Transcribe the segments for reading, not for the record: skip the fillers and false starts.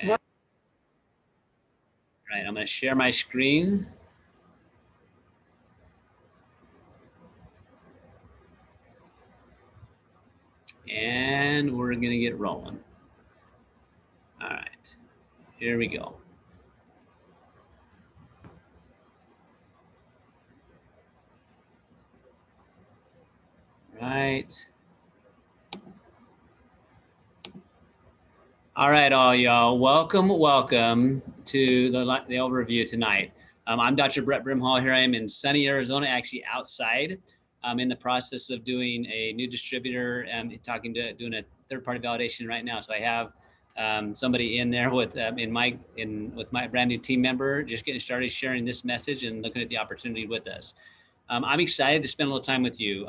And, right, I'm going to share my screen. And we're going to get rolling. All right, here we go. Right. All right, all y'all, welcome to the overview tonight. I'm Dr. Brett Brimhall. Here I am in sunny Arizona, actually outside. I'm in the process of doing a new distributor and doing a third-party validation right now. So I have somebody in there with my brand new team member, just getting started sharing this message and looking at the opportunity with us. I'm excited to spend a little time with you.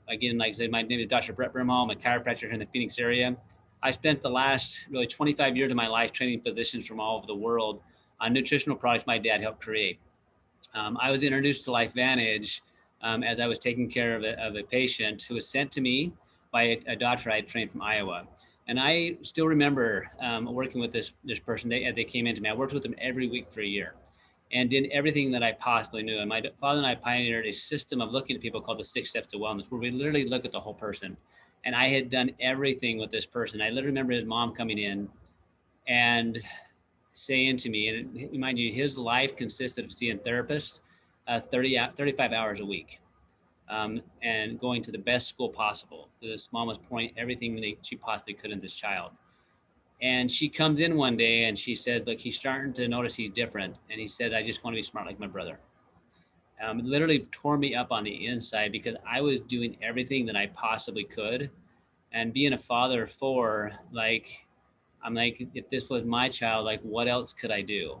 Again, like I said, my name is Dr. Brett Brimhall. I'm a chiropractor here in the Phoenix area. I spent the last really 25 years of my life training physicians from all over the world on nutritional products my dad helped create. I was introduced to Lifevantage as I was taking care of a patient who was sent to me by a doctor I had trained from Iowa. And I still remember working with this person. They came into me. I worked with them every week for a year and did everything that I possibly knew. And my father and I pioneered a system of looking at people called the 6 Steps to Wellness, where we literally look at the whole person. And I had done everything with this person. I literally remember his mom coming in and saying to me, and mind you, his life consisted of seeing therapists 35 hours a week and going to the best school possible. This mom was pouring everything that she possibly could in this child. And she comes in one day and she said, look, he's starting to notice he's different. And he said, I just want to be smart like my brother. It literally tore me up on the inside because I was doing everything that I possibly could. And being a father of 4, I'm like, if this was my child, like, what else could I do?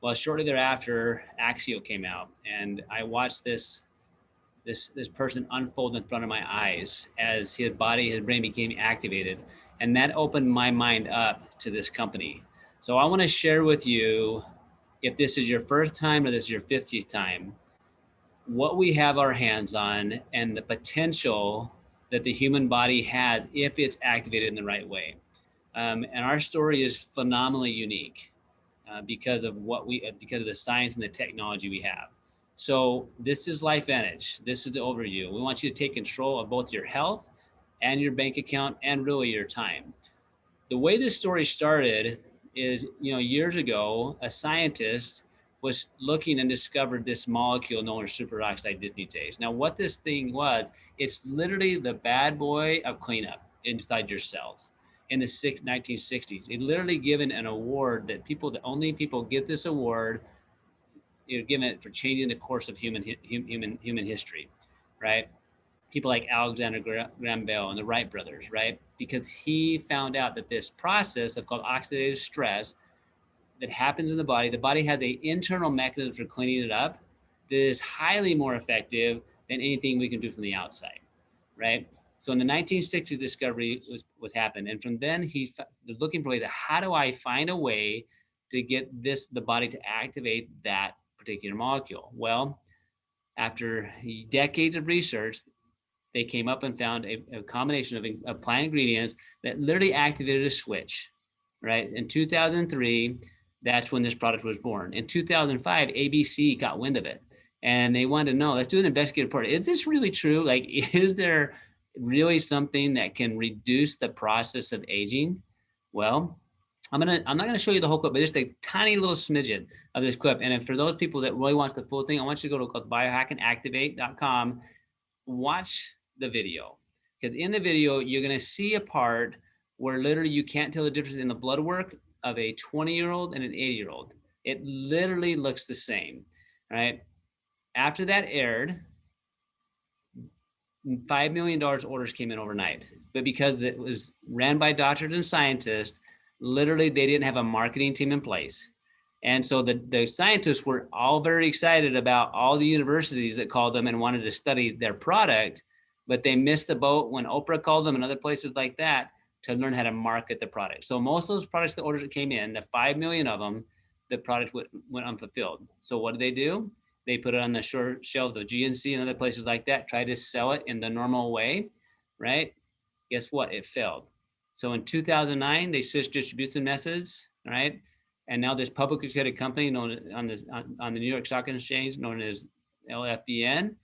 Well, shortly thereafter, Axio came out, and I watched this person unfold in front of my eyes as his brain became activated. And that opened my mind up to this company. So I want to share with you, if this is your first time or this is your 50th time, what we have our hands on and the potential that the human body has if it's activated in the right way. And our story is phenomenally unique because of the science and the technology we have. So this is Lifevantage. This is the overview. We want you to take control of both your health and your bank account and really your time. The way this story started is, years ago, a scientist was looking and discovered this molecule known as superoxide dismutase. Now, what this thing was, it's literally the bad boy of cleanup inside your cells. In the 1960s, it literally given an award that only people get this award, given it for changing the course of human history, right? People like Alexander Graham Bell and the Wright brothers, right? Because he found out that this process called oxidative stress that happens in the body has an internal mechanism for cleaning it up that is highly more effective than anything we can do from the outside, right? So in the 1960s, discovery was happened. And from then he was looking for ways of how do I find a way to get the body to activate that particular molecule? Well, after decades of research, they came up and found a combination of plant ingredients that literally activated a switch, right? In 2003, that's when this product was born. In 2005, ABC got wind of it and they wanted to know, let's do an investigative report. Is this really true? Like, is there really something that can reduce the process of aging? Well, I'm not gonna show you the whole clip, but just a tiny little smidgen of this clip. And for those people that really wants the full thing, I want you to go to biohackandactivate.com, watch the video, because in the video you're going to see a part where literally you can't tell the difference in the blood work of a 20-year-old and an 80-year-old. It literally looks the same, right? After that aired, $5 million orders came in overnight, but because it was ran by doctors and scientists, literally they didn't have a marketing team in place. And so the scientists were all very excited about all the universities that called them and wanted to study their product, but they missed the boat when Oprah called them and other places like that to learn how to market the product. So most of those products, the orders that came in, the 5 million of them, the product went unfulfilled. So what did they do? They put it on the shelves of GNC and other places like that, tried to sell it in the normal way, right? Guess what? It failed. So in 2009, they switched distribution methods, All right. And now this publicly traded company known on the New York Stock Exchange, known as LFBN,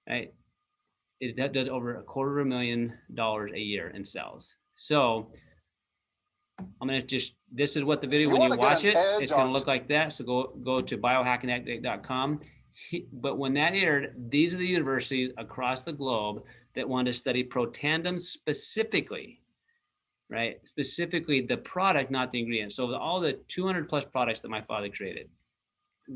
right? That does over $250,000 a year in sales. So I'm gonna this is what the video, when you watch it, it's gonna look like that. So go to biohackingactivate.com. But when that aired, these are the universities across the globe that want to study Protandim specifically, right? Specifically the product, not the ingredient. So all the 200 plus products that my father created,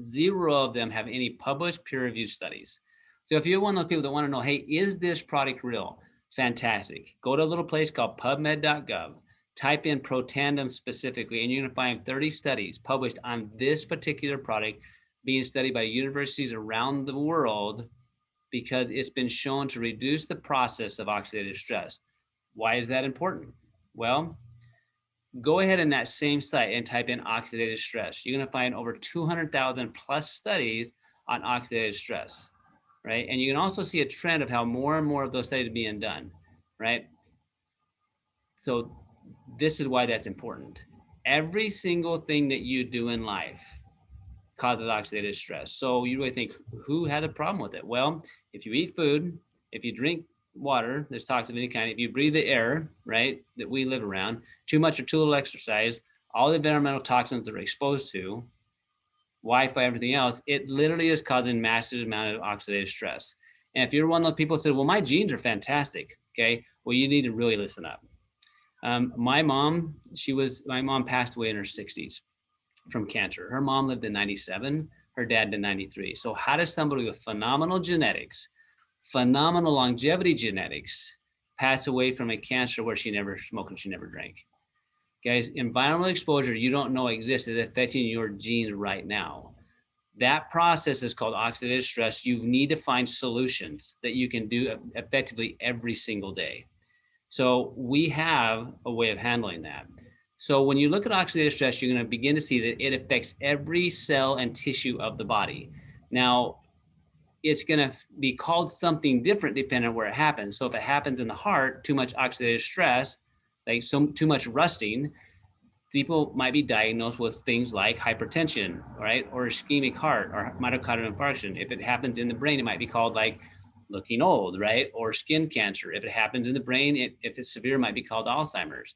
0 of them have any published peer-reviewed studies. So if you're one of those people that want to know, hey, is this product real? Fantastic. Go to a little place called pubmed.gov, type in Protandim specifically, and you're going to find 30 studies published on this particular product being studied by universities around the world because it's been shown to reduce the process of oxidative stress. Why is that important? Well, go ahead in that same site and type in oxidative stress. You're going to find over 200,000 plus studies on oxidative stress, right? And you can also see a trend of how more and more of those studies are being done, right? So this is why that's important. Every single thing that you do in life causes oxidative stress. So you really think, who had a problem with it? Well, if you eat food, if you drink water that's toxic of any kind, if you breathe the air, right, that we live around, too much or too little exercise, all the environmental toxins that we're exposed to, Wi-Fi, everything else, it literally is causing massive amount of oxidative stress. And if you're one of those people who said, well, my genes are fantastic, okay, well, you need to really listen up. My mom passed away in her 60s from cancer. Her mom lived to 97, her dad to 93. So how does somebody with phenomenal genetics, phenomenal longevity genetics, pass away from a cancer where she never smoked and she never drank? Guys, environmental exposure you don't know exists is affecting your genes right now. That process is called oxidative stress. You need to find solutions that you can do effectively every single day. So we have a way of handling that. So when you look at oxidative stress, you're going to begin to see that it affects every cell and tissue of the body. Now, it's going to be called something different depending on where it happens. So if it happens in the heart, too much oxidative stress, like too much rusting, people might be diagnosed with things like hypertension, right? Or ischemic heart or myocardial infarction. If it happens in the brain, it might be called like looking old, right? Or skin cancer. If it happens in the brain, if it's severe, it might be called Alzheimer's,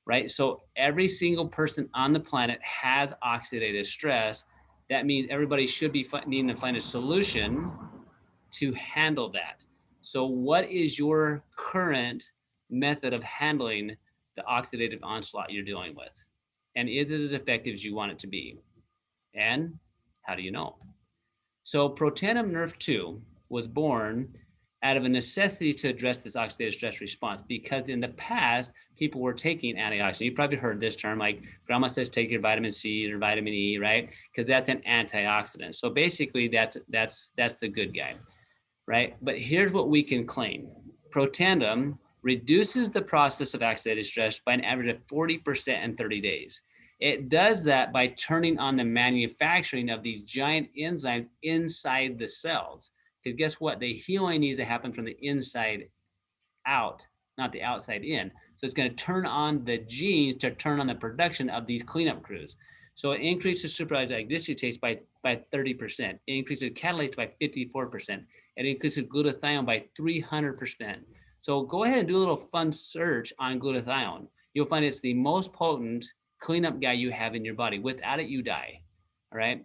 right? So every single person on the planet has oxidative stress. That means everybody should be needing to find a solution to handle that. So what is your current method of handling the oxidative onslaught you're dealing with? And is it as effective as you want it to be? And how do you know? So Protandim Nerf 2 was born out of a necessity to address this oxidative stress response, because in the past, people were taking antioxidants. You probably heard this term, like grandma says, take your vitamin C or vitamin E, right? Because that's an antioxidant. So basically that's the good guy, right? But here's what we can claim. Protandim reduces the process of oxidative stress by an average of 40% in 30 days. It does that by turning on the manufacturing of these giant enzymes inside the cells. Because guess what? The healing needs to happen from the inside out, not the outside in. So it's going to turn on the genes to turn on the production of these cleanup crews. So it increases superoxide dismutase by 30%. It increases catalase by 54%. It increases glutathione by 300%. So go ahead and do a little fun search on glutathione. You'll find it's the most potent cleanup guy you have in your body. Without it, you die. All right.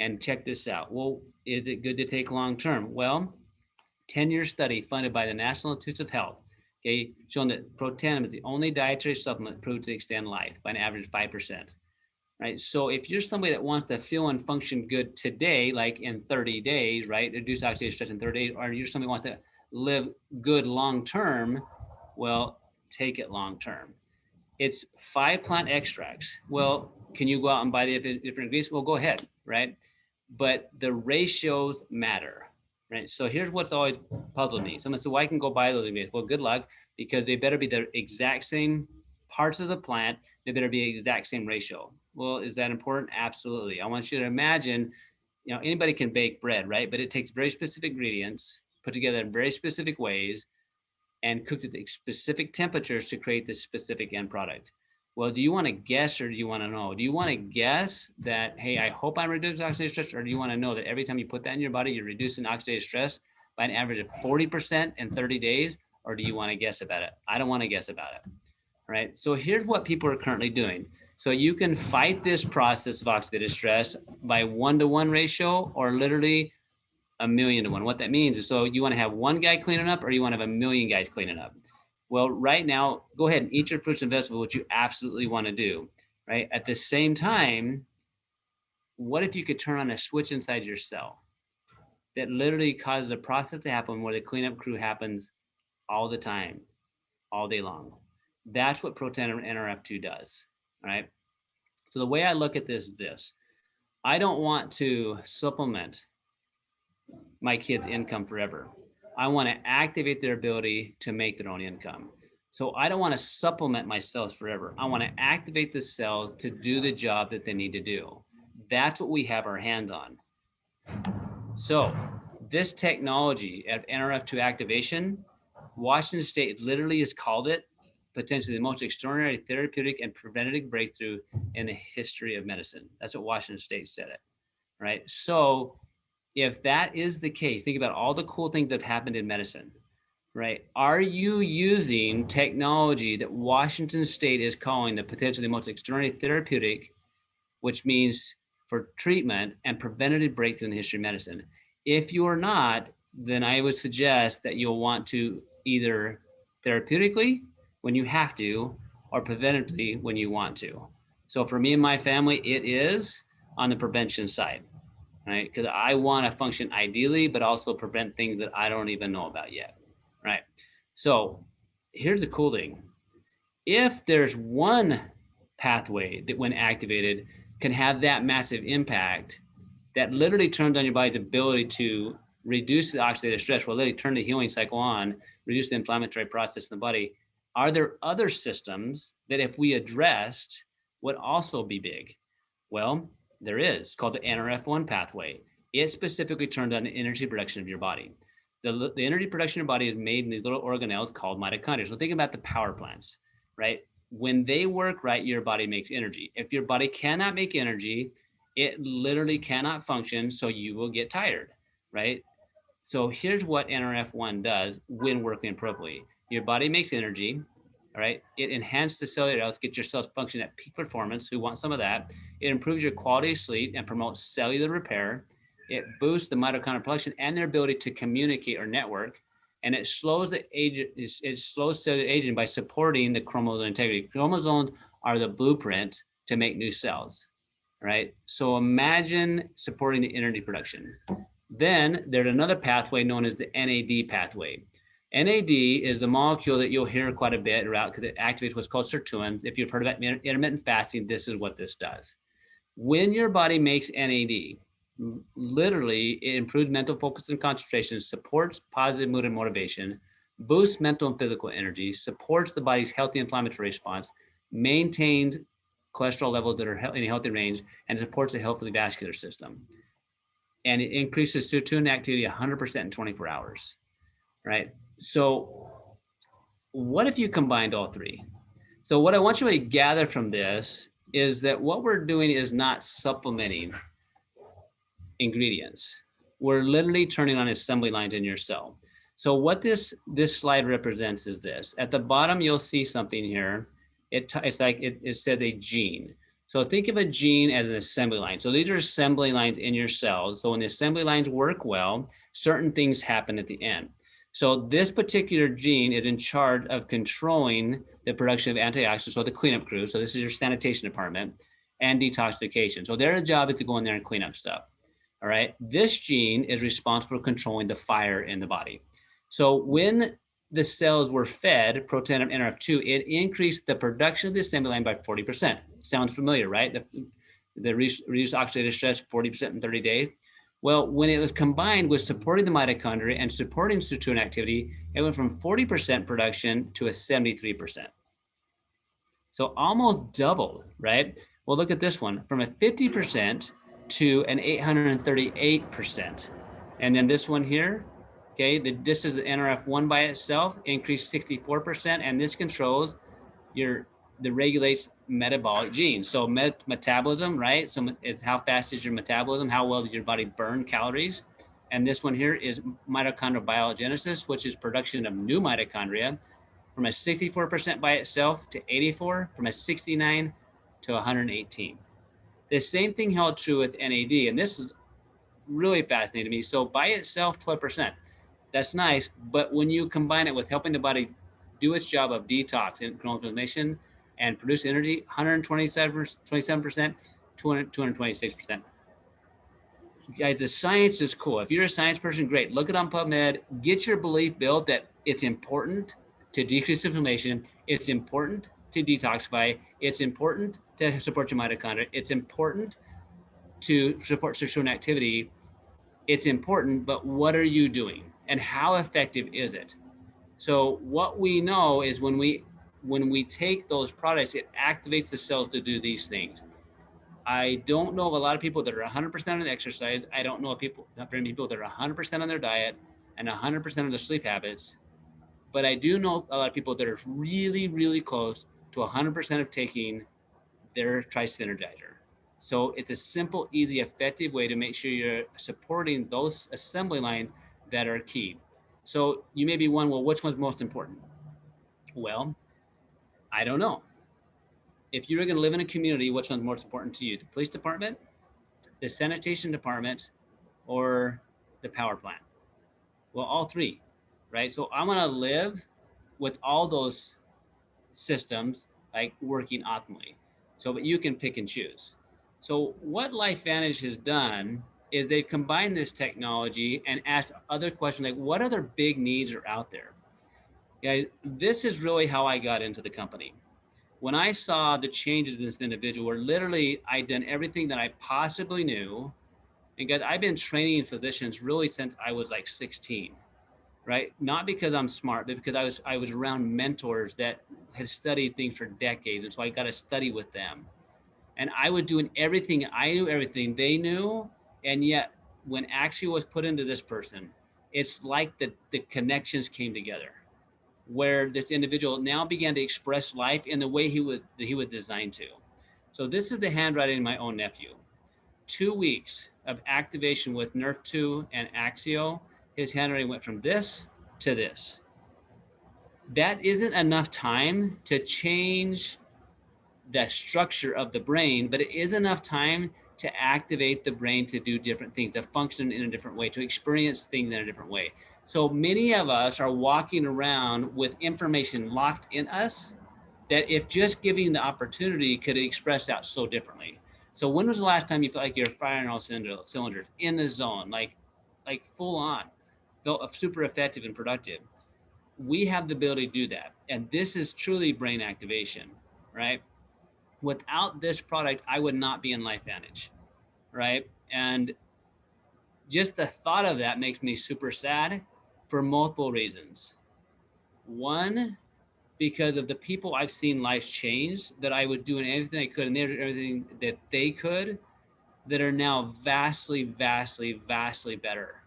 And check this out. Well, is it good to take long term? Well, 10-year study funded by the National Institutes of Health, okay, showing that Protandim is the only dietary supplement proved to extend life by an average 5%. Right. So if you're somebody that wants to feel and function good today, like in 30 days, right, reduce oxidative stress in 30 days, or you're somebody who wants to live good long term, well, take it long term. It's 5 plant extracts. Well, can you go out and buy the different ingredients? Well, go ahead, right? But the ratios matter, right? So here's what's always puzzled me. Someone said, well, I can go buy those ingredients. Well, good luck, because they better be the exact same parts of the plant. They better be the exact same ratio. Well, is that important? Absolutely. I want you to imagine, anybody can bake bread, right? But it takes very specific ingredients put together in very specific ways and cooked at specific temperatures to create this specific end product. Well, do you want to guess or do you want to know? Do you want to guess that, hey, I hope I'm reducing oxidative stress, or do you want to know that every time you put that in your body, you're reducing oxidative stress by an average of 40% in 30 days? Or do you want to guess about it? I don't want to guess about it. Right? So here's what people are currently doing. So you can fight this process of oxidative stress by 1-to-1 ratio, or literally 1,000,000 to 1. What that means is, so you want to have one guy cleaning up, or you want to have 1,000,000 guys cleaning up? Well, right now, go ahead and eat your fruits and vegetables, which you absolutely want to do, right? At the same time, what if you could turn on a switch inside your cell that literally causes a process to happen where the cleanup crew happens all the time, all day long? That's what Proton NRF2 does, right? So the way I look at this is this. I don't want to supplement my kids' income forever. I want to activate their ability to make their own income. So I don't want to supplement my cells forever. I want to activate the cells to do the job that they need to do. That's what we have our hand on. So this technology of NRF2 activation, Washington State literally has called it potentially the most extraordinary therapeutic and preventative breakthrough in the history of medicine. That's what Washington State said it, right? So if that is the case, think about all the cool things that have happened in medicine, right? Are you using technology that Washington State is calling the potentially most extraordinary therapeutic, which means for treatment and preventative breakthrough in the history of medicine? If you are not, then I would suggest that you'll want to either therapeutically when you have to, or preventatively when you want to. So for me and my family, it is on the prevention side, right? Because I want to function ideally, but also prevent things that I don't even know about yet, right? So here's the cool thing. If there's one pathway that when activated can have that massive impact that literally turns on your body's ability to reduce the oxidative stress, will literally turn the healing cycle on, reduce the inflammatory process in the body, are there other systems that if we addressed would also be big? Well, there is, called the NRF1 pathway. It specifically turns on the energy production of your body. The energy production of your body is made in these little organelles called mitochondria. So think about the power plants, right? When they work right, your body makes energy. If your body cannot make energy, it literally cannot function, so you will get tired, right? So here's what NRF1 does when working appropriately. Your body makes energy, all right? It enhances the cellular health, get your cells functioning at peak performance. Who wants some of that? It improves your quality of sleep and promotes cellular repair. It boosts the mitochondrial production and their ability to communicate or network. And it slows the age. It slows cellular aging by supporting the chromosome integrity. Chromosomes are the blueprint to make new cells, right? So imagine supporting the energy production. Then there's another pathway known as the NAD pathway. NAD is the molecule that you'll hear quite a bit about because it activates what's called sirtuins. If you've heard about intermittent fasting, this is what this does. When your body makes NAD, literally it improves mental focus and concentration, supports positive mood and motivation, boosts mental and physical energy, supports the body's healthy inflammatory response, maintains cholesterol levels that are in a healthy range, and supports a healthy vascular system. And it increases sirtuin activity 100% in 24 hours, right? So what if you combined all three? So what I want you to gather from this is that what we're doing is not supplementing ingredients. We're literally turning on assembly lines in your cell. So what this slide represents is this. At the bottom, you'll see something here. It's like it says a gene. So think of a gene as an assembly line. So these are assembly lines in your cells. So when the assembly lines work well, certain things happen at the end. So this particular gene is in charge of controlling the production of antioxidants, so the cleanup crew. So this is your sanitation department, and detoxification. So their job is to go in there and clean up stuff. All right. This gene is responsible for controlling the fire in the body. So when the cells were fed proton NRF2, it increased the production of the assembly line by 40%. Sounds familiar, right? The reduced oxidative stress 40% in 30 days. Well, when it was combined with supporting the mitochondria and supporting sirtuin activity, it went from 40% production to a 73%. So almost doubled, right? Well, look at this one, from a 50% to an 838%. And then this one here, okay, this is the NRF1 by itself, increased 64%, and this controls your that regulates metabolic genes. So metabolism, right? So it's how fast is your metabolism, how well does your body burn calories. And this one here is mitochondrial biogenesis, which is production of new mitochondria from a 64% by itself to 84, from a 69 to 118. The same thing held true with NAD, and this is really fascinating to me. So by itself, 12%, that's nice, but when you combine it with helping the body do its job of detox and control inflammation and produce energy, 127%, 226%. Guys, the science is cool. If you're a science person, great. Look it on PubMed. Get your belief built that it's important to decrease inflammation. It's important to detoxify. It's important to support your mitochondria. It's important to support sexual activity. It's important, but what are you doing? And how effective is it? So what we know is when we take those products, it activates the cells to do these things. I don't know of a lot of people that are 100% on exercise. I don't know of very many people that are 100% on their diet and 100% on their sleep habits. But I do know a lot of people that are really, really close to 100% of taking their Tri-Synergizer. So it's a simple, easy, effective way to make sure you're supporting those assembly lines that are key. So you may be wondering, well, which one's most important? Well, I don't know. If you're going to live in a community, which one's most important to you? The police department, the sanitation department, or the power plant? Well, all three, right? So I want to live with all those systems like working optimally. So, but you can pick and choose. So what Lifevantage has done is they've combined this technology and asked other questions like, what other big needs are out there? Guys, this is really how I got into the company. When I saw the changes in this individual, where literally I'd done everything that I possibly knew. And guys, I've been training physicians really since I was like 16, right? Not because I'm smart, but because I was around mentors that had studied things for decades. And so I got to study with them. And I was doing everything. I knew everything they knew. And yet when action was put into this person, it's like the connections came together, where this individual now began to express life in the way he was designed to. So this is the handwriting of my own nephew. 2 weeks of activation with Nerf2 and Axio, his handwriting went from this to this. That isn't enough time to change the structure of the brain, but it is enough time to activate the brain to do different things, to function in a different way, to experience things in a different way. So many of us are walking around with information locked in us that if just giving the opportunity could express out so differently. So when was the last time you felt like you're firing all cylinders in the zone, like full on, felt super effective and productive? We have the ability to do that. And this is truly brain activation, right? Without this product, I would not be in Lifevantage, right? And just the thought of that makes me super sad for multiple reasons. One, because of the people I've seen lives change, that I was doing everything I could and they did everything that they could, that are now vastly, vastly, vastly better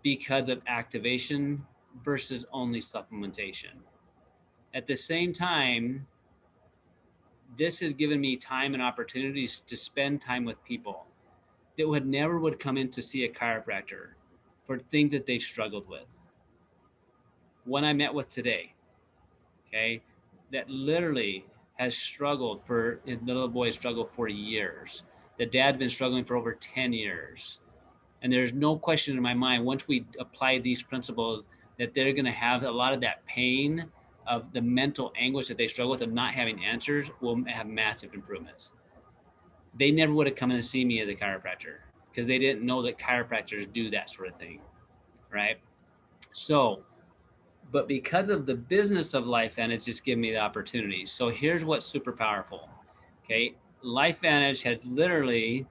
because of activation versus only supplementation. At the same time, this has given me time and opportunities to spend time with people that would come in to see a chiropractor for things that they've struggled with. One I met with today, okay, that literally has struggled the little boy struggled for years. The dad's been struggling for over 10 years. And there's no question in my mind, once we apply these principles, that they're going to have a lot of that pain of the mental anguish that they struggle with of not having answers will have massive improvements. They never would have come in to see me as a chiropractor because they didn't know that chiropractors do that sort of thing, right? So, but because of the business of Lifevantage, it's just given me the opportunity. So here's what's super powerful, okay? Lifevantage had literally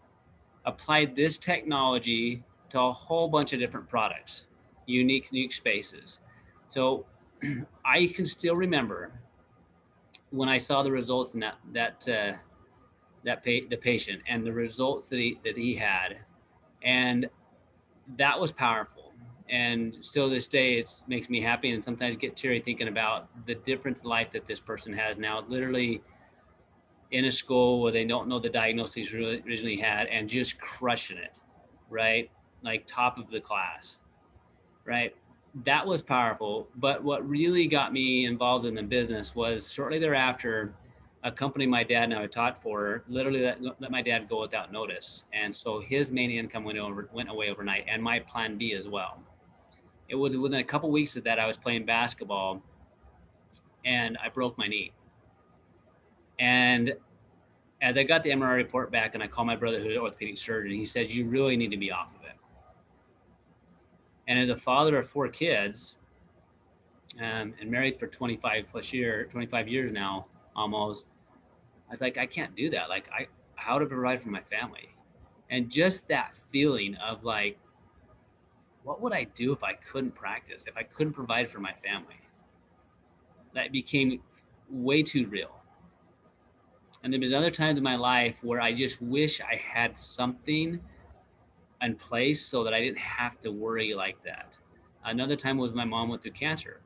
applied this technology to a whole bunch of different products, unique spaces. So I can still remember when I saw the results in the patient and the results that he had, and that was powerful. And still this day, it makes me happy and sometimes get teary thinking about the different life that this person has now. Literally, in a school where they don't know the diagnosis really originally had and just crushing it, right? Like top of the class, right? That was powerful. But what really got me involved in the business was shortly thereafter, a company my dad and I had taught for literally let my dad go without notice. And so his main income went away overnight, and my plan B as well. It was within a couple of weeks of that, I was playing basketball and I broke my knee. And as I got the MRI report back and I called my brother who's an orthopedic surgeon, he says, you really need to be off of it. And as a father of 4 kids, and married for 25 years now, almost, I was like, I can't do that. Like, how to provide for my family? And just that feeling of like, what would I do if I couldn't practice, if I couldn't provide for my family? That became way too real. And there was other times in my life where I just wish I had something in place so that I didn't have to worry like that. Another time was my mom went through cancer.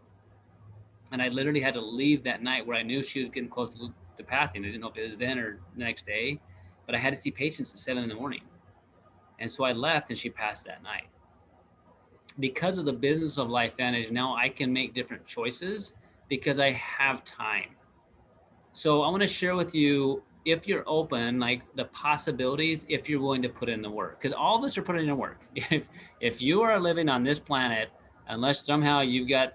And I literally had to leave that night where I knew she was getting close to passing. I didn't know if it was then or the next day, but I had to see patients at 7 a.m. And so I left and she passed that night. Because of the business of Lifevantage, now I can make different choices because I have time. So I want to share with you, if you're open, like the possibilities, if you're willing to put in the work, because all of us are putting in the work. If you are living on this planet, unless somehow you've got,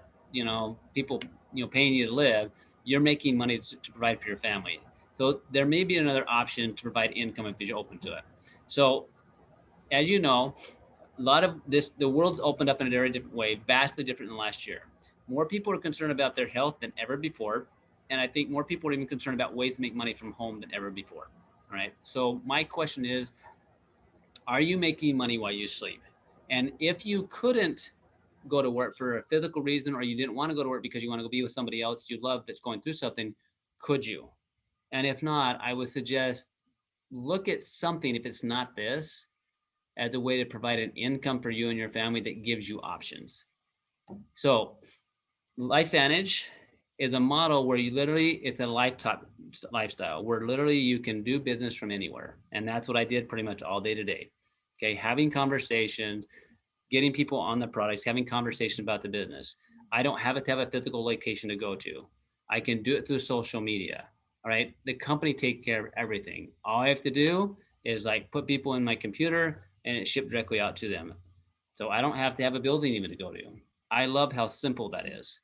people, paying you to live, you're making money to provide for your family. So there may be another option to provide income if you're open to it. So as you know, a lot of this, the world's opened up in a very different way, vastly different than last year. More people are concerned about their health than ever before. And I think more people are even concerned about ways to make money from home than ever before. All right. So my question is, are you making money while you sleep? And if you couldn't go to work for a physical reason, or you didn't want to go to work because you want to go be with somebody else you love that's going through something, could you? And if not, I would suggest look at something, if it's not this, as a way to provide an income for you and your family that gives you options. So Lifevantage is a model where you literally, it's a lifestyle where literally you can do business from anywhere. And that's what I did pretty much all day today. Okay. Having conversations, getting people on the products, having conversations about the business. I don't have to have a physical location to go to. I can do it through social media. All right. The company takes care of everything. All I have to do is like put people in my computer and it shipped directly out to them. So I don't have to have a building even to go to. I love how simple that is.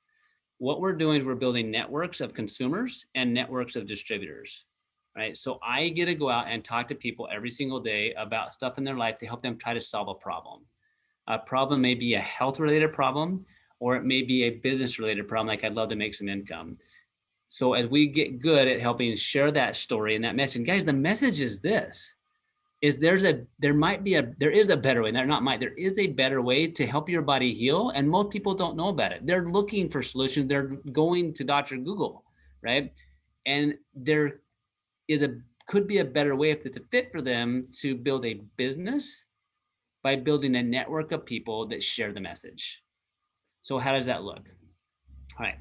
What we're doing is we're building networks of consumers and networks of distributors, right? So I get to go out and talk to people every single day about stuff in their life to help them try to solve a problem. A problem may be a health related problem, or it may be a business related problem. Like I'd love to make some income. So as we get good at helping share that story and that message, guys, the message is this. There is a better way. There is a better way to help your body heal. And most people don't know about it. They're looking for solutions. They're going to Dr. Google, right? And there could be a better way if it's a fit for them to build a business by building a network of people that share the message. So how does that look? All right.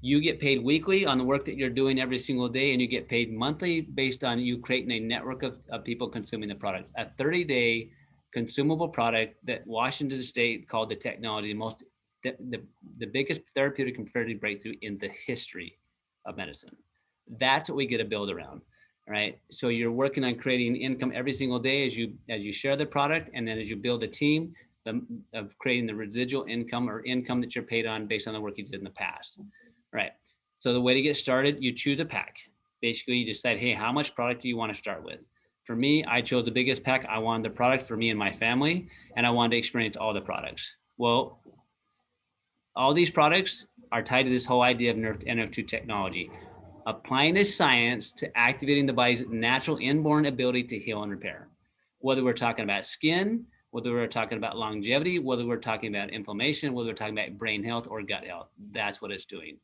You get paid weekly on the work that you're doing every single day, and you get paid monthly based on you creating a network of people consuming the product. A 30-day consumable product that Washington State called the technology the biggest therapeutic comparative breakthrough in the history of medicine. That's what we get to build around. All right. So you're working on creating income every single day as you share the product, and then as you build a team of creating the residual income or income that you're paid on based on the work you did in the past. Right. So the way to get started, you choose a pack. Basically, you decide, hey, how much product do you want to start with? For me, I chose the biggest pack. I wanted the product for me and my family, and I wanted to experience all the products. Well, all these products are tied to this whole idea of NF2 technology, applying the science to activating the body's natural inborn ability to heal and repair. Whether we're talking about skin, whether we're talking about longevity, whether we're talking about inflammation, whether we're talking about brain health or gut health, that's what it's doing.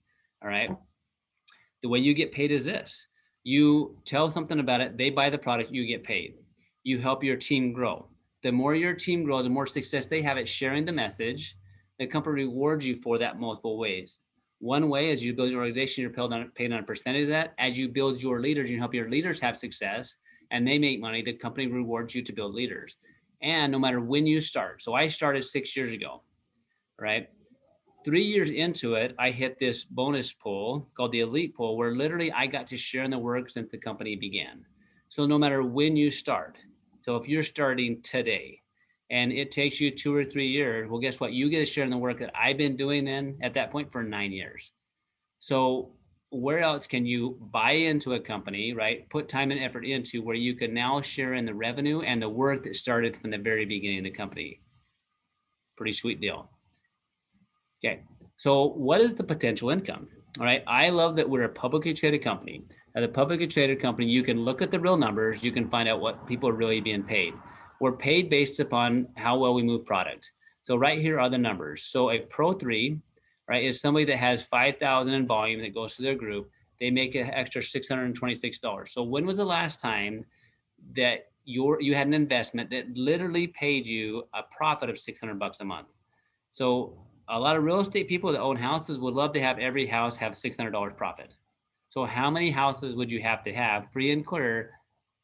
All right. The way you get paid is this. You tell something about it, they buy the product, you get paid. You help your team grow. The more your team grows, the more success they have at sharing the message, the company rewards you for that multiple ways. One way is you build your organization, you're paid on a percentage of that. As you build your leaders, you help your leaders have success and they make money. The company rewards you to build leaders. And no matter when you start. So I started 6 years ago, right? 3 years into it, I hit this bonus pool called the elite pool, where literally I got to share in the work since the company began. So no matter when you start, so if you're starting today and it takes you 2 or 3 years, well, guess what? You get to share in the work that I've been doing then at that point for 9 years. So where else can you buy into a company, right? Put time and effort into where you can now share in the revenue and the work that started from the very beginning of the company. Pretty sweet deal. Okay, so what is the potential income? All right, I love that we're a publicly traded company. As a publicly traded company, you can look at the real numbers, you can find out what people are really being paid. We're paid based upon how well we move product. So right here are the numbers. So a Pro 3, right, is somebody that has 5,000 in volume that goes to their group. They make an extra $626. So when was the last time that you had an investment that literally paid you a profit of $600 a month? So a lot of real estate people that own houses would love to have every house have $600 profit. So how many houses would you have to have free and clear,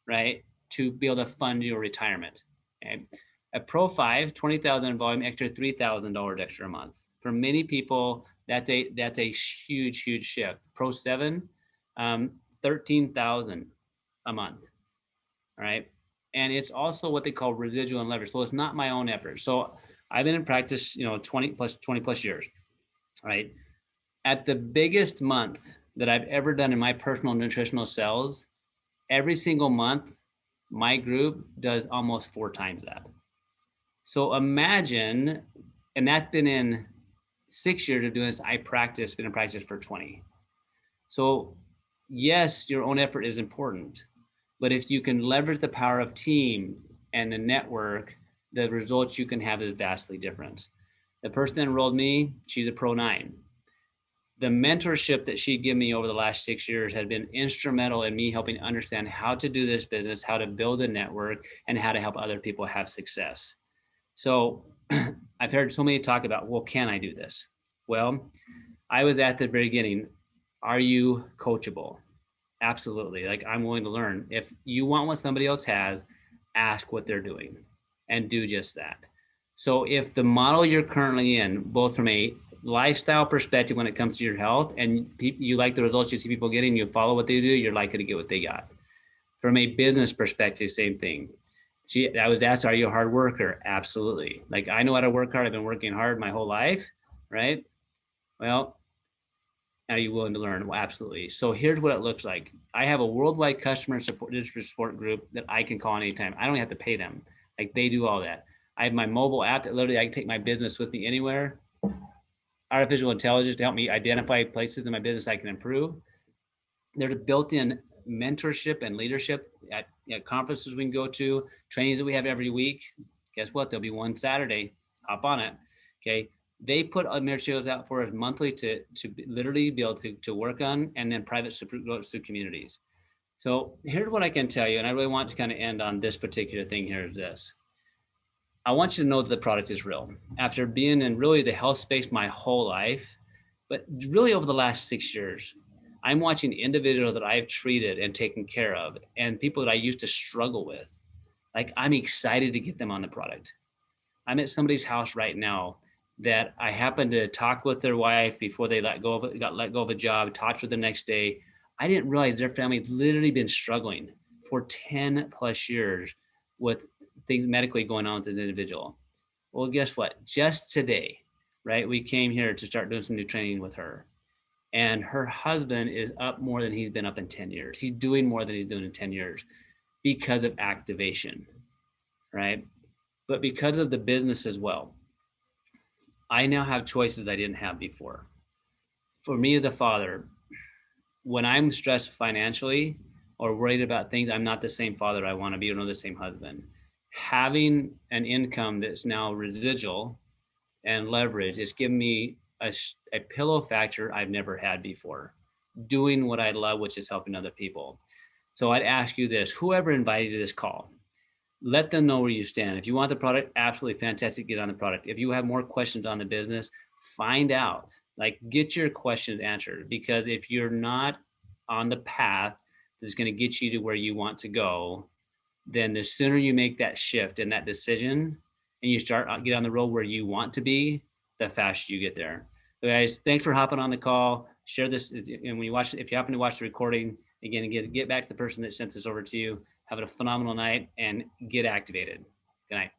right, to be able to fund your retirement? Okay. A Pro 5, 20,000 in volume, extra $3,000 extra a month. For many people, that's a huge shift. Pro 7, 13,000 a month. All right. And it's also what they call residual and leverage. So it's not my own effort. So I've been in practice, 20 plus years, right? At the biggest month that I've ever done in my personal nutritional sales, every single month, my group does almost 4 times that. So imagine, and that's been in 6 years of doing this. Been in practice for 20. So yes, your own effort is important, but if you can leverage the power of team and the network, the results you can have is vastly different. The person that enrolled me, she's a Pro 9. The mentorship that she gave me over the last 6 years has been instrumental in me helping understand how to do this business, how to build a network, and how to help other people have success. So I've heard so many talk about, well, can I do this? Well, I was at the very beginning. Are you coachable? Absolutely. Like, I'm willing to learn. If you want what somebody else has, ask what they're doing and do just that. So if the model you're currently in, both from a lifestyle perspective when it comes to your health, and you like the results you see people getting, you follow what they do, you're likely to get what they got. From a business perspective, same thing. I was asked, are you a hard worker? Absolutely. Like, I know how to work hard. I've been working hard my whole life, right? Well, are you willing to learn? Well, absolutely. So here's what it looks like. I have a worldwide customer support group that I can call anytime. I don't have to pay them. Like, they do all that. I have my mobile app that literally I can take my business with me anywhere. Artificial intelligence to help me identify places in my business I can improve. There's built-in mentorship and leadership at conferences we can go to, trainings that we have every week. Guess what? There'll be one Saturday. Hop on it. Okay. They put materials out for us monthly to literally be able to work on, and then private support to communities. So here's what I can tell you, and I really want to kind of end on this particular thing here is this. I want you to know that the product is real. After being in really the health space my whole life, but really over the last 6 years, I'm watching individuals that I've treated and taken care of and people that I used to struggle with. Like, I'm excited to get them on the product. I'm at somebody's house right now that I happened to talk with their wife before they got let go of a job, talked with them the next day. I didn't realize their family had literally been struggling for 10 plus years with things medically going on with an individual. Well, guess what? Just today, right, we came here to start doing some new training with her. And her husband is up more than he's been up in 10 years. He's doing more than he's doing in 10 years because of activation, right? But because of the business as well. I now have choices I didn't have before. For me as a father, when I'm stressed financially or worried about things, I'm not the same father I want to be, or not the same husband. Having an income that's now residual and leverage is giving me a pillow factor I've never had before, doing what I love, which is helping other people. So I'd ask you this, whoever invited you to this call, let them know where you stand. If you want the product, absolutely fantastic, get on the product. If you have more questions on the business, find out, like, get your questions answered, because if you're not on the path that's going to get you to where you want to go, then the sooner you make that shift and that decision and you start get on the road where you want to be, the faster you get there. So guys, thanks for hopping on the call. Share this, and when you watch, if you happen to watch the recording, again, get back to the person that sent this over to you. Have a phenomenal night and get activated. Good night.